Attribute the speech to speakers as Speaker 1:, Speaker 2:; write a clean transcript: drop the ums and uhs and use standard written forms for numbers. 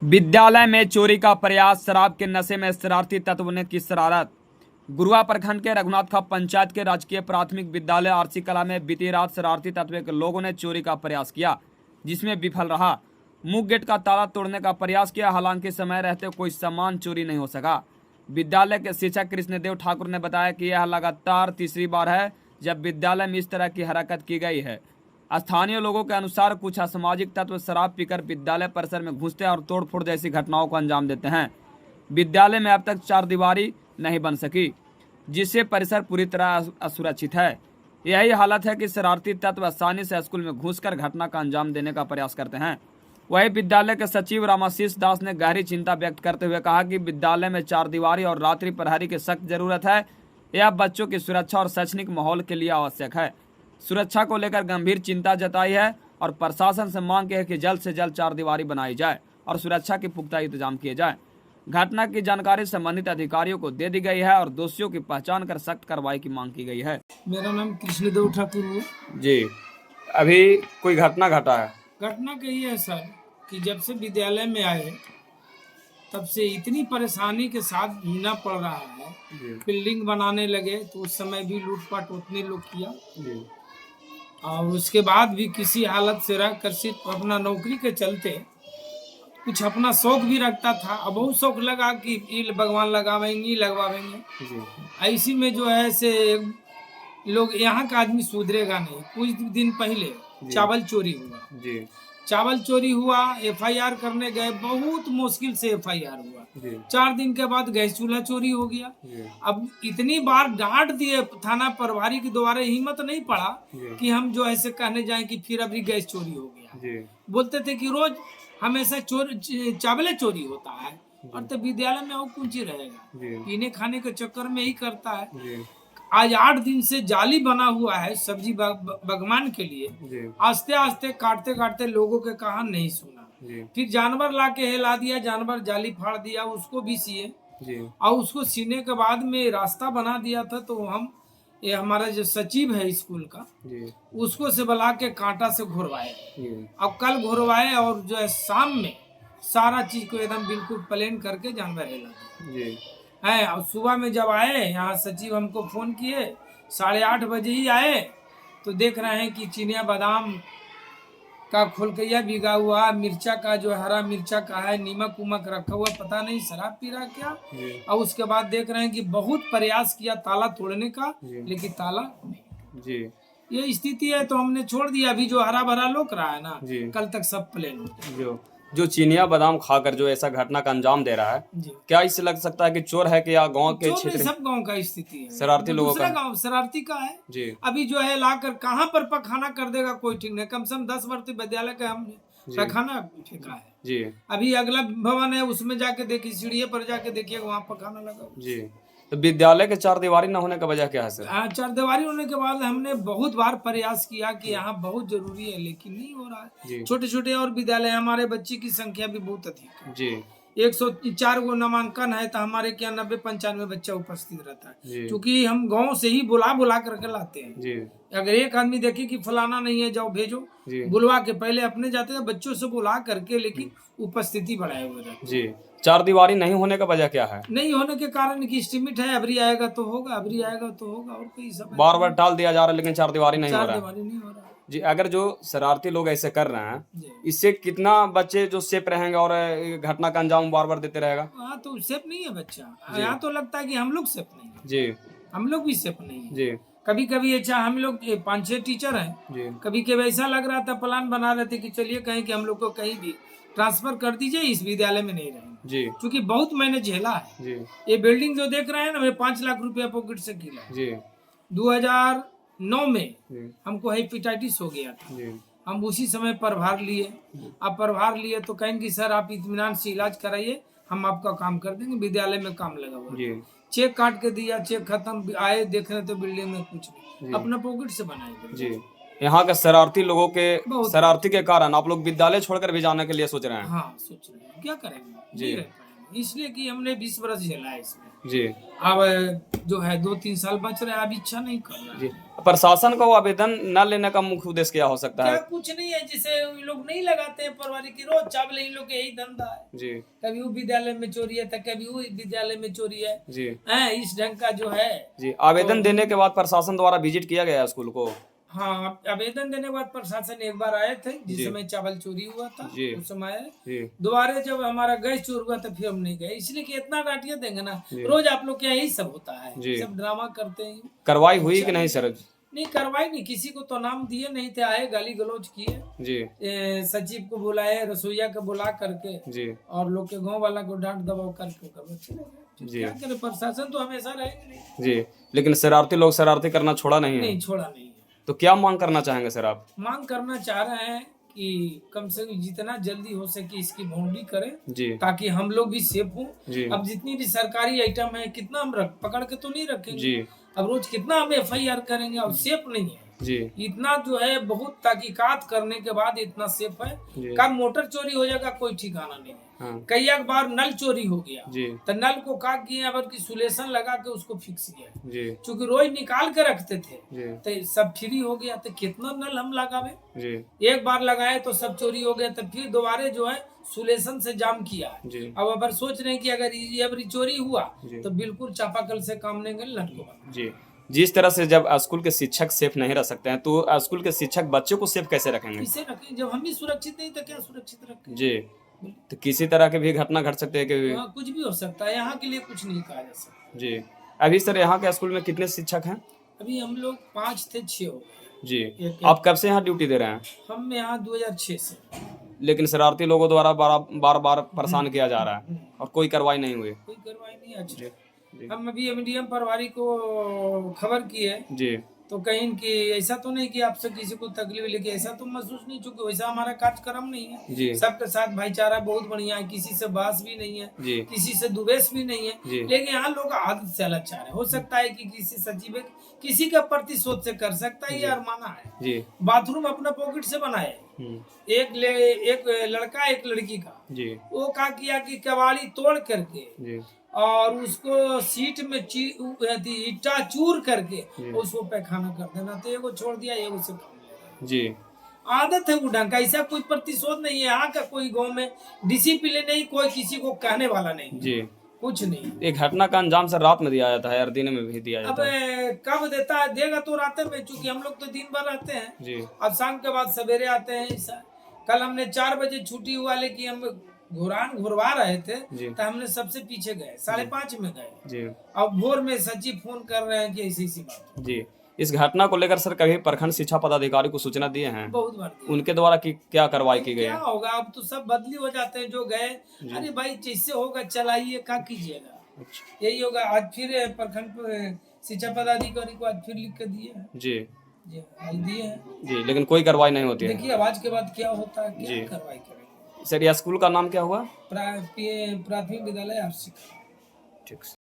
Speaker 1: विद्यालय में चोरी का प्रयास, शराब के नशे में शरारती तत्व ने की शरारत। गुरुआ प्रखंड के रघुनाथखा पंचायत के राजकीय प्राथमिक विद्यालय आरसी कला में बीती रात शरारती तत्व के लोगों ने चोरी का प्रयास किया, जिसमें विफल रहा। मुख्य गेट का ताला तोड़ने का प्रयास किया, हालांकि समय रहते कोई सामान चोरी नहीं हो सका। विद्यालय के शिक्षक कृष्णदेव ठाकुर ने बताया कि यह लगातार तीसरी बार है जब विद्यालय में इस तरह की हरकत की गई है। स्थानीय लोगों के अनुसार कुछ असामाजिक तत्व शराब पीकर विद्यालय परिसर में घुसते और तोड़फोड़ जैसी घटनाओं को अंजाम देते हैं। विद्यालय में अब तक चारदीवारी नहीं बन सकी, जिससे परिसर पूरी तरह असुरक्षित है। यही हालत है कि शरारती तत्व आसानी से स्कूल में घुसकर घटना का अंजाम देने का प्रयास करते हैं। वहीं विद्यालय के सचिव रामाशीष दास ने गहरी चिंता व्यक्त करते हुए कहा कि विद्यालय में चारदीवारी और रात्रि प्रहरी की सख्त जरूरत है। यह बच्चों की सुरक्षा और शैक्षणिक माहौल के लिए आवश्यक है। सुरक्षा को लेकर गंभीर चिंता जताई है और प्रशासन से मांग की है कि जल्द से जल्द चारदीवारी बनाई जाए और सुरक्षा के पुख्ता इंतजाम किए जाए। घटना की जानकारी संबंधित अधिकारियों को दे दी गई है और दोषियों की पहचान कर सख्त कार्रवाई की मांग की गई है।
Speaker 2: मेरा नाम कृष्णदेव ठाकुर है
Speaker 1: जी, अभी कोई घटना घटा है?
Speaker 2: घटना कही है सर कि जब से विद्यालय में आए तब से इतनी परेशानी के साथ जीना पड़ रहा है। बिल्डिंग बनाने लगे तो उस समय भी लूटपाट उतने लोग किया और उसके बाद भी किसी हालत से रह कर सिर्फ अपना नौकरी के चलते कुछ अपना शौक भी रखता था। अब बहुत शौक लगा कि ये भगवान लगावेंगे लगवावेंगे। ऐसी में जो है से लोग यहाँ का आदमी सुधरेगा नहीं। कुछ दिन पहले चावल चोरी हुआ। चावल चोरी हुआ, एफआईआर करने गए, बहुत मुश्किल से एफआईआर हुआ। 4 दिन के बाद गैस चूल्हा चोरी हो गया। अब इतनी बार डांट दिए थाना प्रभारी के द्वारा, हिम्मत नहीं पड़ा कि हम जो ऐसे कहने जाएं कि फिर अभी गैस चोरी हो गया। बोलते थे कि रोज हमेशा चावल चोरी होता है और तो विद्यालय में और कुछ ही रहेगा। पीने खाने के चक्कर में ही करता है। आज 8 दिन से जाली बना हुआ है सब्जी बागवान के लिए। आस्ते आस्ते काटते काटते लोगों के कहा नहीं सुना। फिर जानवर ला के हिला दिया, जानवर जाली फाड़ दिया, उसको भी सिए और उसको सीने के बाद में रास्ता बना दिया था। तो हम ये हमारा जो सचिव है स्कूल का, उसको से बुला के कांटा से घुरवाए। अब कल घुरवाए और जो है शाम में सारा चीज को एकदम बिल्कुल प्लेन करके जानवर हिला दिया है। और सुबह में जब आए यहाँ सचिव हमको फोन किए, 8:30 बजे ही आए तो देख रहे हैं कि चिनिया बादाम का खोलकैया भिगा हुआ, मिर्चा का जो हरा मिर्चा का है, नीमक उमक रखा हुआ, पता नहीं शराब पी रहा क्या। और उसके बाद देख रहे हैं कि बहुत प्रयास किया ताला तोड़ने का, लेकिन ताला नहीं। ये स्थिति है तो हमने छोड़ दिया। अभी जो हरा भरा लोक रहा है ना, कल तक सब प्लेन हो।
Speaker 1: जो चिनिया बादाम खाकर जो ऐसा घटना का अंजाम दे रहा है, क्या इससे लग सकता है कि चोर है कि या गांव के क्षेत्र?
Speaker 2: सब गांव का स्थिति है,
Speaker 1: शरारती लोगों का,
Speaker 2: गांव शरारती का है जी। अभी जो है लाकर कहाँ पर पखाना कर देगा कोई ठीक नहीं। कम से कम 10 वर्ष विद्यालय का हमने पखाना फेंका है जी। अभी अगला भवन है उसमें जाके देखिए, सीढ़ी पर जाके देखिए वहाँ पखाना लगा जी।
Speaker 1: तो विद्यालय के चारदीवारी न होने का वजह क्या है सर?
Speaker 2: चारदीवारी होने के बाद हमने बहुत बार प्रयास किया कि यहाँ बहुत जरूरी है, लेकिन नहीं हो रहा है। छोटे छोटे और विद्यालय, हमारे बच्चे की संख्या भी बहुत अधिक है जी। 104 गो नामांकन है तो हमारे क्या 90-95 बच्चा उपस्थित रहता है, क्योंकि हम गांव से ही बुला करके लाते हैं जी। अगर एक आदमी देखे कि फलाना नहीं है जाओ भेजो, बुलवा के पहले अपने जाते हैं बच्चों से बुला करके, लेकिन उपस्थिति बढ़ाए हुए रहते जी।
Speaker 1: चारदीवारी नहीं होने का वजह क्या है?
Speaker 2: नहीं होने के कारण की एस्टिमेट है, अबरी आएगा तो होगा, अबरी आएगा तो होगा, और कोई सब
Speaker 1: बार बार टाल दिया जा रहा है लेकिन चारदीवारी नहीं हो रहा
Speaker 2: है
Speaker 1: जी। अगर जो शरारती लोग ऐसे कर रहे हैं, इससे कितना बच्चे जो सेफ रहेंगे और घटना का अंजाम बार बार देते रहेगा?
Speaker 2: हाँ तो सेफ नहीं है बच्चा। यहाँ तो लगता है कि हम लोग सेफ नहीं है
Speaker 1: जी,
Speaker 2: हम लोग भी सेफ नहीं है
Speaker 1: जी।
Speaker 2: कभी कभी अच्छा हम लोग 5-6 टीचर हैं, कभी कभी ऐसा लग रहा था, प्लान बना रहे थे कि चलिए कहीं कि हम लोग को कहीं भी ट्रांसफर कर दीजिए, इस विद्यालय में नहीं रहेंगे जी, क्योंकि बहुत मैंने झेला है जी। ये बिल्डिंग जो देख रहे हैं ना, 5 लाख रुपया पॉकेट से किया जी। 2009 में हमको हेपेटाइटिस हो गया था जी। हम उसी समय प्रभार लिए। अब प्रभार लिए तो कहेंगे सर आप इत्मीनान से इलाज कराइए, हम आपका काम कर देंगे। विद्यालय में काम लगा हुआ, चेक काट के दिया, चेक खत्म, आए देखने तो बिल्डिंग में कुछ नहीं, अपना पॉकेट से बनाए
Speaker 1: जी। यहाँ के शरारती लोगों के शरारती के कारण आप लोग विद्यालय छोड़कर भी जाने के लिए सोच रहे हैं?
Speaker 2: हाँ सोच रहे हैं, क्या करेंगे जी। इसलिए कि हमने 20 बरस झेला है इसमें।
Speaker 1: जी
Speaker 2: अब जो है 2-3 साल बच रहे हैं, अब इच्छा नहीं कर रहा
Speaker 1: जी।
Speaker 2: है।
Speaker 1: प्रशासन को आवेदन न लेने का मुख्य उद्देश्य क्या हो सकता
Speaker 2: क्या
Speaker 1: है?
Speaker 2: कुछ नहीं है, जिसे ये लोग नहीं लगाते हैं परवारी की, रोज चावल इन लोग का यही धंधा है।
Speaker 1: जी
Speaker 2: कभी वो विद्यालय में चोरी है तो कभी वो विद्यालय में चोरी है।
Speaker 1: जी
Speaker 2: हैं, इस ढंग का जो है।
Speaker 1: जी। आवेदन देने के बाद प्रशासन द्वारा विजिट किया गया है स्कूल को?
Speaker 2: हाँ, आवेदन देने के बाद प्रशासन एक बार आए थे, जिस
Speaker 1: जी।
Speaker 2: समय चावल चोरी हुआ था
Speaker 1: जी।
Speaker 2: उस समय आए।
Speaker 1: जी
Speaker 2: दोबारा जब हमारा गैस चोर हुआ तो फिर हम नहीं गए, इसलिए कि इतना डांटिया देंगे ना।
Speaker 1: जी।
Speaker 2: रोज आप लोग के यहाँ यही सब होता है,
Speaker 1: जी।
Speaker 2: सब ड्रामा करते हैं।
Speaker 1: कार्रवाई हुई कि नहीं सर?
Speaker 2: नहीं, कार्रवाई नहीं, किसी को तो नाम दिए नहीं थे, आए गाली गलौज किए।
Speaker 1: जी
Speaker 2: सचिव को बुलाए, रसोईया को बुला करके
Speaker 1: जी
Speaker 2: और लोग के गांव वाला को डांट दबाव करके कर चले गए।
Speaker 1: जी।
Speaker 2: क्या करे, प्रशासन तो हमेशा रहेगा नहीं।
Speaker 1: जी। लेकिन शरारती लोग शरारती करना छोड़ा नहीं है,
Speaker 2: नहीं छोड़ा नहीं है।
Speaker 1: तो क्या मांग करना चाहेंगे सर आप?
Speaker 2: मांग करना चाह रहे हैं कि कम से कम जितना जल्दी हो सके इसकी बाउंड्री करें,
Speaker 1: जी
Speaker 2: ताकि हम लोग भी सेफ हों।
Speaker 1: जी
Speaker 2: अब जितनी भी सरकारी आइटम है, कितना हम पकड़ के तो नहीं रखेंगे।
Speaker 1: जी
Speaker 2: अब रोज कितना हम FIR करेंगे, अब सेफ नहीं है
Speaker 1: जी
Speaker 2: इतना जो है। बहुत तहकीकात करने के बाद इतना सेफ है।
Speaker 1: जी
Speaker 2: कब मोटर चोरी हो जाएगा कोई ठिकाना नहीं है।
Speaker 1: हाँ
Speaker 2: कई एक बार नल चोरी हो गया
Speaker 1: जी
Speaker 2: तो नल को का किए, अब की सुलेशन लगा के उसको फिक्स किया।
Speaker 1: जी
Speaker 2: चूंकि रोज निकाल के रखते थे
Speaker 1: जी
Speaker 2: तो सब फ्री हो गया, तो कितना नल हम लगावे।
Speaker 1: जी
Speaker 2: एक बार लगाए तो सब चोरी हो गया, तो फिर दोबारा जो है सुलेशन से जाम किया है।
Speaker 1: जी
Speaker 2: अब अगर सोच रहे हैं कि अगर ये अभी चोरी हुआ
Speaker 1: जी।
Speaker 2: तो बिल्कुल चापाकल से काम नहीं गए, नल को बंद।
Speaker 1: जी। जिस तरह से जब स्कूल के शिक्षक सेफ नहीं रह सकते हैं, तो स्कूल के शिक्षक बच्चों को सेफ कैसे रखेंगे?
Speaker 2: इसे रखें, जब हम ही सुरक्षित नहीं तो क्या सुरक्षित रखें।
Speaker 1: जी। तो किसी तरह की भी घटना घट सकती है कि?
Speaker 2: हाँ, कुछ भी हो सकता है, यहाँ के लिए कुछ नहीं कहा जा सकता।
Speaker 1: जी। अभी सर यहाँ के स्कूल में कितने शिक्षक हैं?
Speaker 2: अभी हम लोग 5 थे, 6 हो गए।
Speaker 1: जी। आप कब से यहाँ ड्यूटी दे रहे हैं?
Speaker 2: हम यहाँ 2006 से।
Speaker 1: लेकिन शरारती लोगों द्वारा बार बार परेशान किया जा रहा है और कोई कार्रवाई नहीं हुई।
Speaker 2: कोई कार्रवाई नहीं अच्छी।
Speaker 1: जी
Speaker 2: हम अभी MDM प्रभारी को खबर की है,
Speaker 1: जी
Speaker 2: तो कहीं कि ऐसा तो नहीं कि आपसे किसी को तकलीफ, लेकिन ऐसा तो महसूस नहीं, चूंकि वैसा हमारा कार्यक्रम नहीं है।
Speaker 1: जी
Speaker 2: सबके साथ भाईचारा बहुत बढ़िया है, किसी से बास भी नहीं है,
Speaker 1: जी
Speaker 2: किसी से दुवेश भी नहीं
Speaker 1: जी।
Speaker 2: है। लेकिन यहाँ लोग आदत से लाचार है। हो सकता है कि किसी सचिव किसी का प्रतिशोध से कर सकता है, ये अरमाना है।
Speaker 1: जी
Speaker 2: बाथरूम अपना पॉकेट से बनाए, एक लड़का एक लड़की का,
Speaker 1: जी
Speaker 2: वो क्या किया कि कबाड़ी तोड़ करके
Speaker 1: जी
Speaker 2: और उसको सीट में ईटा चूर करके उसको पैखाना कर देना, तो एगो छोड़ दिया, एगो से काम लेगा।
Speaker 1: जी।
Speaker 2: आदत है वो ढंग का, ऐसा कोई प्रतिशोध नहीं है यहाँ का। कोई गांव में डिसिप्लिन नहीं, कोई किसी को कहने वाला नहीं
Speaker 1: जी।
Speaker 2: कुछ नहीं।
Speaker 1: एक घटना का अंजाम सर रात में दिया जाता है और दिन में भी दिया
Speaker 2: अब
Speaker 1: जाता है।
Speaker 2: कब देता है, देगा तो रात में, चूंकि हम लोग तो दिन भर रहते हैं।
Speaker 1: जी
Speaker 2: अब शाम के बाद सवेरे आते हैं। ऐसा कल हमने 4 बजे छुट्टी हुआ, लेकिन हम घुरवा रहे थे
Speaker 1: जी।
Speaker 2: तो हमने सबसे पीछे गए, 5:30 में गए।
Speaker 1: जी
Speaker 2: अब भोर में सचिव फोन कर रहे हैं कि ऐसी बात।
Speaker 1: जी। इस घटना को लेकर सर कभी प्रखंड शिक्षा पदाधिकारी को सूचना दिए हैं?
Speaker 2: बहुत बार दिया।
Speaker 1: उनके द्वारा क्या कार्रवाई की गई
Speaker 2: क्या
Speaker 1: है?
Speaker 2: होगा, अब तो सब बदली हो जाते हैं जो गए। अरे भाई जैसे होगा चलाइए, क्या कीजिएगा, यही होगा। आज फिर प्रखंड शिक्षा पदाधिकारी को आज फिर लिख के दिए हैं।
Speaker 1: जी
Speaker 2: जी आज दिए हैं
Speaker 1: जी। लेकिन कोई कार्रवाई नहीं होती है।
Speaker 2: देखिए आवाज के बाद क्या होता है, क्या
Speaker 1: जी।
Speaker 2: कार्रवाई करेंगे।
Speaker 1: सर यह स्कूल का नाम क्या हुआ?
Speaker 2: प्राथमिक विद्यालय RC।
Speaker 1: ठीक।